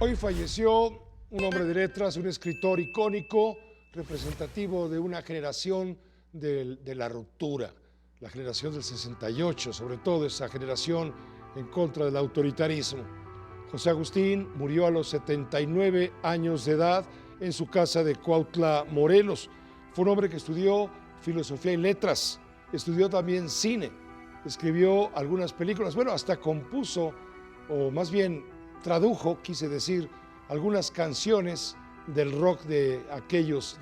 Hoy falleció un hombre de letras, un escritor icónico, representativo de una generación de la ruptura, la generación del 68, sobre todo esa generación en contra del autoritarismo. José Agustín murió a los 79 años de edad en su casa de Cuautla, Morelos. Fue un hombre que estudió filosofía y letras, estudió también cine, escribió algunas películas, bueno, hasta compuso, o más bien tradujo, quise decir, algunas canciones del rock de aquellos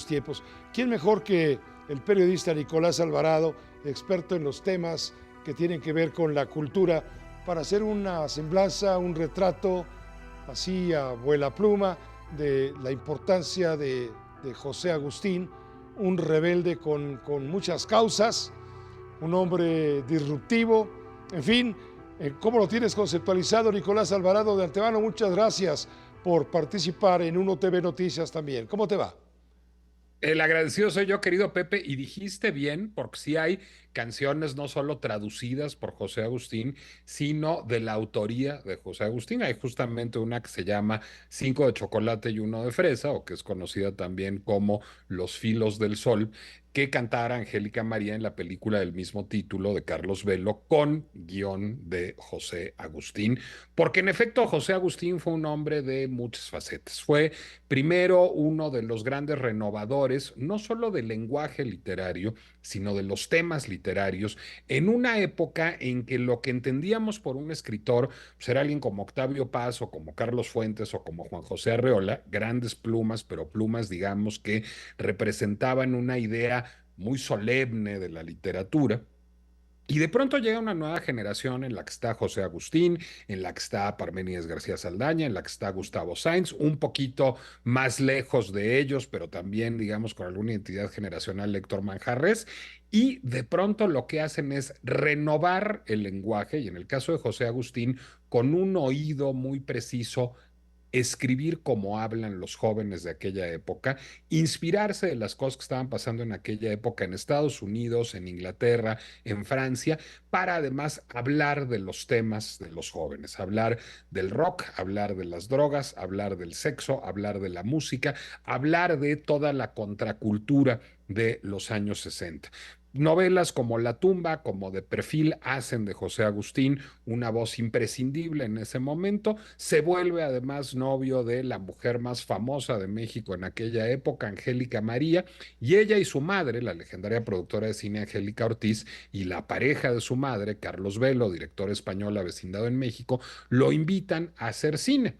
tiempos. ¿Quién mejor que el periodista Nicolás Alvarado, experto en los temas que tienen que ver con la cultura, para hacer una semblanza, un retrato así a vuela pluma de la importancia de José Agustín, un rebelde con muchas causas, un hombre disruptivo, en fin? ¿Cómo lo tienes conceptualizado, Nicolás Alvarado? De antemano, muchas gracias por participar en Uno TV Noticias también. ¿Cómo te va? El agradecido soy yo, querido Pepe, y dijiste bien, porque sí hay canciones no solo traducidas por José Agustín, sino de la autoría de José Agustín. Hay justamente una que se llama Cinco de chocolate y uno de fresa, o que es conocida también como Los filos del sol, que cantara Angélica María en la película del mismo título de Carlos Velo, con guión de José Agustín, porque en efecto José Agustín fue un hombre de muchas facetas. Fue primero uno de los grandes renovadores, no solo del lenguaje literario, sino de los temas literarios, en una época en que lo que entendíamos por un escritor pues era alguien como Octavio Paz o como Carlos Fuentes o como Juan José Arreola, grandes plumas, pero plumas, digamos, que representaban una idea muy solemne de la literatura. Y de pronto llega una nueva generación en la que está José Agustín, en la que está Parménides García Saldaña, en la que está Gustavo Sainz, un poquito más lejos de ellos, pero también, digamos, con alguna identidad generacional, Héctor Manjarres. Y de pronto lo que hacen es renovar el lenguaje, y en el caso de José Agustín, con un oído muy preciso, escribir como hablan los jóvenes de aquella época, inspirarse de las cosas que estaban pasando en aquella época en Estados Unidos, en Inglaterra, en Francia, para además hablar de los temas de los jóvenes, hablar del rock, hablar de las drogas, hablar del sexo, hablar de la música, hablar de toda la contracultura de los años 60. Novelas como La tumba, como De perfil, hacen de José Agustín una voz imprescindible en ese momento. Se vuelve además novio de la mujer más famosa de México en aquella época, Angélica María, y ella y su madre, la legendaria productora de cine Angélica Ortiz, y la pareja de su madre, Carlos Velo, director español avecindado en México, lo invitan a hacer cine.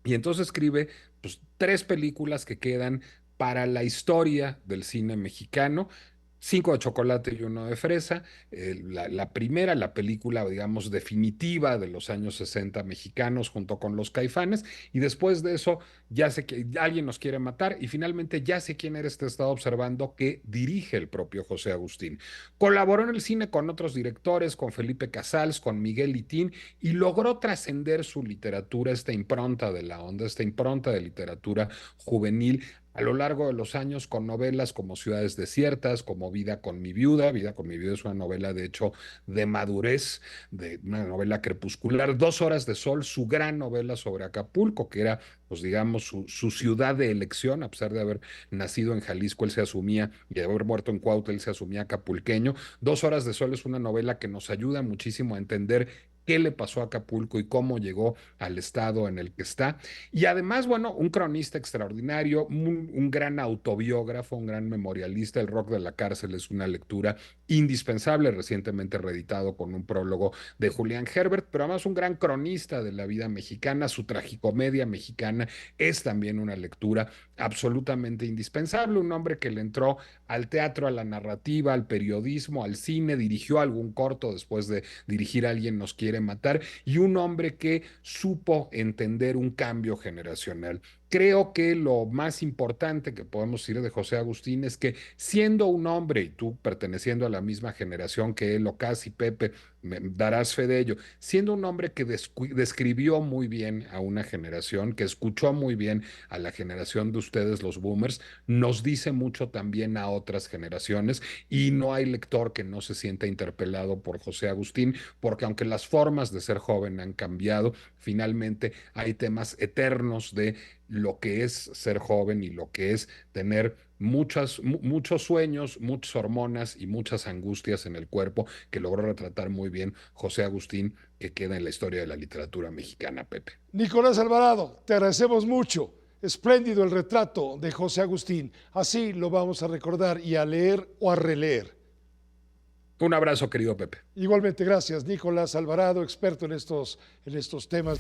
Y entonces escribe pues, tres películas que quedan para la historia del cine mexicano. Cinco de chocolate y uno de fresa. La primera, la película, digamos, definitiva de los años 60 mexicanos junto con los Caifanes. Y después de eso, ya sé que alguien nos quiere matar. Y finalmente, ya sé quién era este estado observando que dirige el propio José Agustín. Colaboró en el cine con otros directores, con Felipe Casals, con Miguel Litín, y logró trascender su literatura, esta impronta de la onda, esta impronta de literatura juvenil a lo largo de los años con novelas como Ciudades Desiertas, como Vida con mi viuda. Vida con mi viuda es una novela, de hecho, de madurez, de una novela crepuscular. Dos horas de sol, su gran novela sobre Acapulco, que era, pues digamos, su ciudad de elección. A pesar de haber nacido en Jalisco, él se asumía, y de haber muerto en Cuautla, él se asumía acapulqueño. Dos horas de sol es una novela que nos ayuda muchísimo a entender qué le pasó a Acapulco y cómo llegó al estado en el que está. Y además, bueno, un cronista extraordinario, un gran autobiógrafo, un gran memorialista. El rock de la cárcel es una lectura indispensable, recientemente reeditado con un prólogo de Julián Herbert, pero además un gran cronista de la vida mexicana. Su tragicomedia mexicana es también una lectura absolutamente indispensable. Un hombre que le entró al teatro, a la narrativa, al periodismo, al cine, dirigió algún corto después de dirigir a Alguien nos quiere matar, y un hombre que supo entender un cambio generacional, creo que lo más importante que podemos decir de José Agustín es que siendo un hombre, y tú perteneciendo a la misma generación que él, o casi Pepe, me darás fe de ello, siendo un hombre que describió muy bien a una generación, que escuchó muy bien a la generación de ustedes, los boomers, nos dice mucho también a otras generaciones y no hay lector que no se sienta interpelado por José Agustín, porque aunque las formas de ser joven han cambiado, finalmente hay temas eternos de lo que es ser joven y lo que es tener muchos sueños, muchas hormonas y muchas angustias en el cuerpo que logró retratar muy bien José Agustín, que queda en la historia de la literatura mexicana, Pepe. Nicolás Alvarado, te agradecemos mucho. Espléndido el retrato de José Agustín. Así lo vamos a recordar y a leer o a releer. Un abrazo, querido Pepe. Igualmente, gracias, Nicolás Alvarado, experto en estos temas.